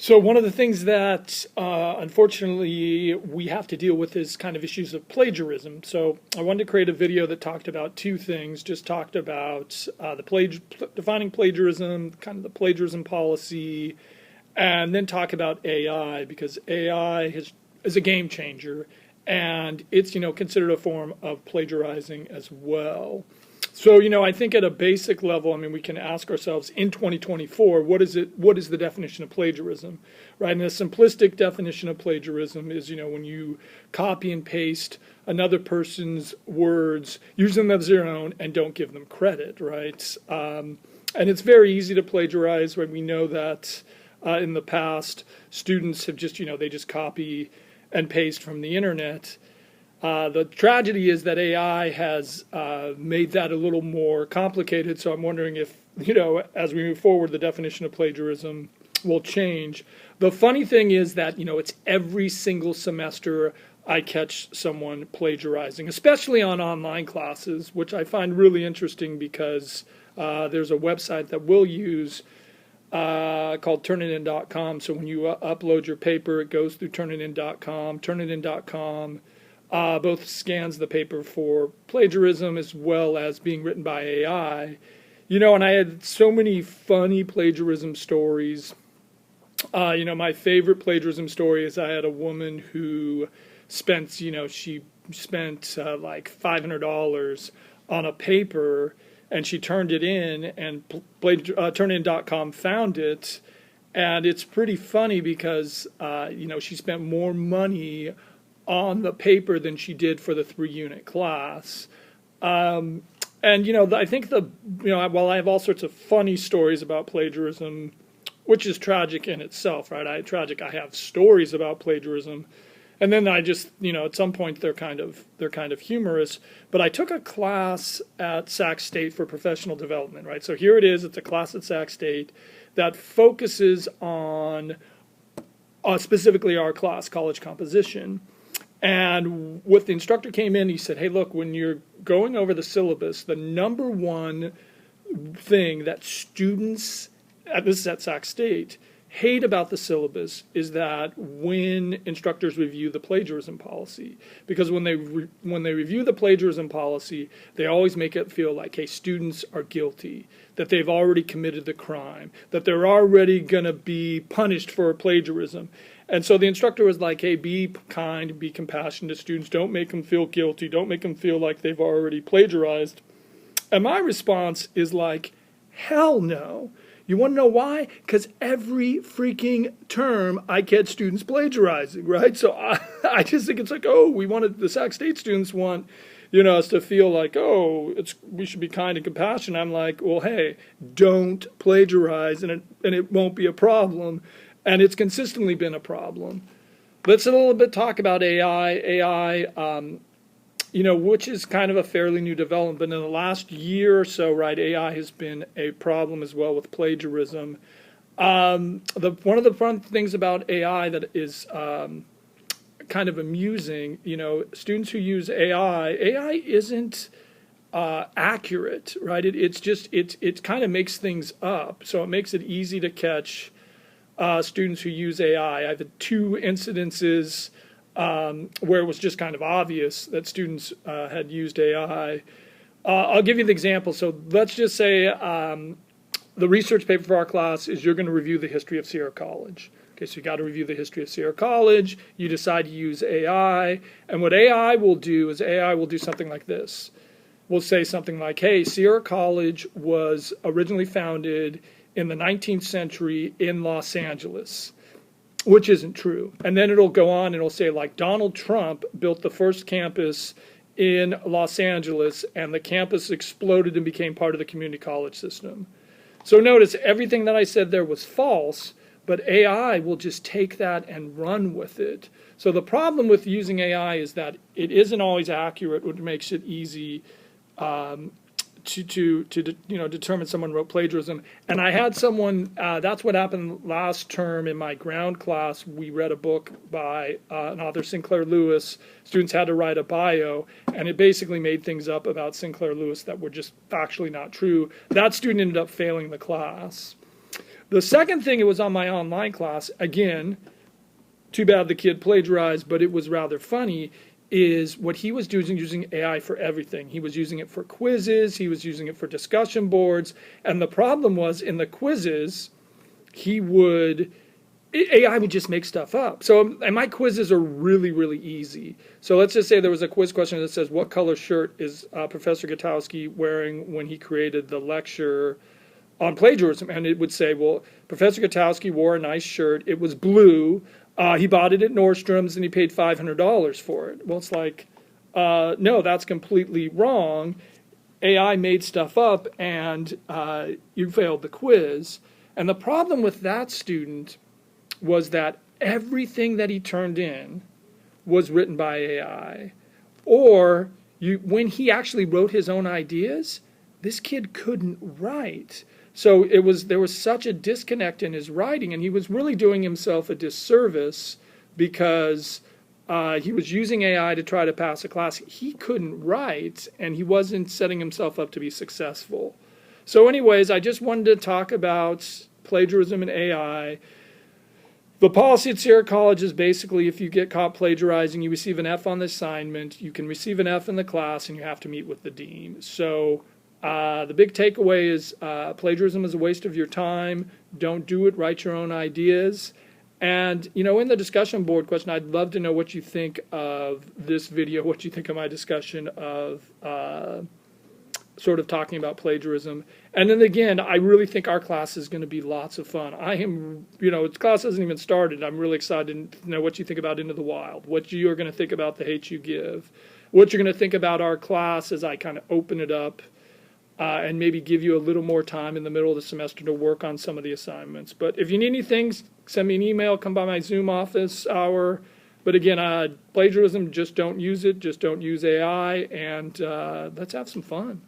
So one of the things that unfortunately we have to deal with is kind of issues of plagiarism. So I wanted to create a video that talked about two things. Just talked about defining plagiarism, kind of the plagiarism policy, and then talk about AI, because AI is a game changer, and it's considered a form of plagiarizing as well. So, I think at a basic level, we can ask ourselves in 2024, what is the definition of plagiarism, right? And a simplistic definition of plagiarism is, when you copy and paste another person's words, use them as your own, and don't give them credit, right? And it's very easy to plagiarize, right? We know that in the past, students have they just copy and paste from the internet. The tragedy is that AI has made that a little more complicated, so I'm wondering if, as we move forward, the definition of plagiarism will change. The funny thing is that, it's every single semester I catch someone plagiarizing, especially on online classes, which I find really interesting because there's a website that we'll use called turnitin.com. So when you upload your paper, it goes through turnitin.com. Turnitin.com both scans the paper for plagiarism as well as being written by AI. And I had so many funny plagiarism stories. My favorite plagiarism story is I had a woman who spent, she spent like $500 on a paper, and she turned it in, and turnitin.com found it. And it's pretty funny because, she spent more money on the paper than she did for the 3-unit class. And, I think while I have all sorts of funny stories about plagiarism, which is tragic in itself, right? I have stories about plagiarism. And then I just, at some point they're kind of humorous. But I took a class at Sac State for professional development, right? So here it is. It's a class at Sac State that focuses on specifically our class, college composition. And what the instructor came in, he said, hey, look, when you're going over the syllabus, the number one thing that students, this is at Sac State, hate about the syllabus is that when instructors review the plagiarism policy, because when they review the plagiarism policy, they always make it feel like, hey, students are guilty, that they've already committed the crime, that they're already going to be punished for plagiarism. And so the instructor was like, hey, be kind, be compassionate to students, don't make them feel guilty, don't make them feel like they've already plagiarized. And my response is like, hell no. You want to know why? Because every freaking term I catch students plagiarizing, right? So I just think it's like, the Sac State students want, us to feel like, we should be kind and compassionate. I'm like, well, hey, don't plagiarize, and it won't be a problem. And it's consistently been a problem. Let's a little bit talk about AI. AI, which is kind of a fairly new development. But in the last year or so, right, AI has been a problem as well with plagiarism. One of the fun things about AI that is kind of amusing, students who use AI isn't accurate, right? It kind of makes things up. So it makes it easy to catch students who use AI. I've had 2 incidences where it was just kind of obvious that students had used AI. I'll give you the example. So let's just say the research paper for our class is you're going to review the history of Sierra College. Okay, so you got to review the history of Sierra College. You decide to use AI. And what AI will do is AI will do something like this. We'll say something like, hey, Sierra College was originally founded in the 19th century in Los Angeles, which isn't true. And then it'll go on and it'll say, like, Donald Trump built the first campus in Los Angeles, and the campus exploded and became part of the community college system. So notice everything that I said there was false, but AI will just take that and run with it. So the problem with using AI is that it isn't always accurate, which makes it easy to determine someone wrote plagiarism. And I had someone, that's what happened last term in my ground class. We read a book by an author, Sinclair Lewis. Students had to write a bio, and it basically made things up about Sinclair Lewis that were just factually not true. That student ended up failing the class. The second thing, it was on my online class. Again, too bad the kid plagiarized, but it was rather funny, is what he was doing, using AI for everything. He was using it for quizzes, he was using it for discussion boards, and the problem was in the quizzes, AI would just make stuff up. So, and my quizzes are really, really easy. So let's just say there was a quiz question that says, what color shirt is Professor Gutowski wearing when he created the lecture on plagiarism? And it would say, well, Professor Gutowski wore a nice shirt. It was blue. He bought it at Nordstrom's and he paid $500 for it. Well, it's like, no, that's completely wrong. AI made stuff up and you failed the quiz. And the problem with that student was that everything that he turned in was written by AI. Or when he actually wrote his own ideas, this kid couldn't write. So there was such a disconnect in his writing, and he was really doing himself a disservice because he was using AI to try to pass a class. He couldn't write, and he wasn't setting himself up to be successful. So anyways, I just wanted to talk about plagiarism and AI. The policy at Sierra College is basically if you get caught plagiarizing, you receive an F on the assignment, you can receive an F in the class, and you have to meet with the dean. So the big takeaway is plagiarism is a waste of your time. Don't do it. Write your own ideas. And, you know, in the discussion board question, I'd love to know what you think of this video, what you think of my discussion of sort of talking about plagiarism. And then again, I really think our class is going to be lots of fun. I am, you know, class hasn't even started. I'm really excited to know what you think about Into the Wild, what you are going to think about The Hate You Give, what you're going to think about our class as I kind of open it up and maybe give you a little more time in the middle of the semester to work on some of the assignments. But if you need anything, send me an email, come by my Zoom office hour. But again, plagiarism, just don't use it, just don't use AI, and let's have some fun.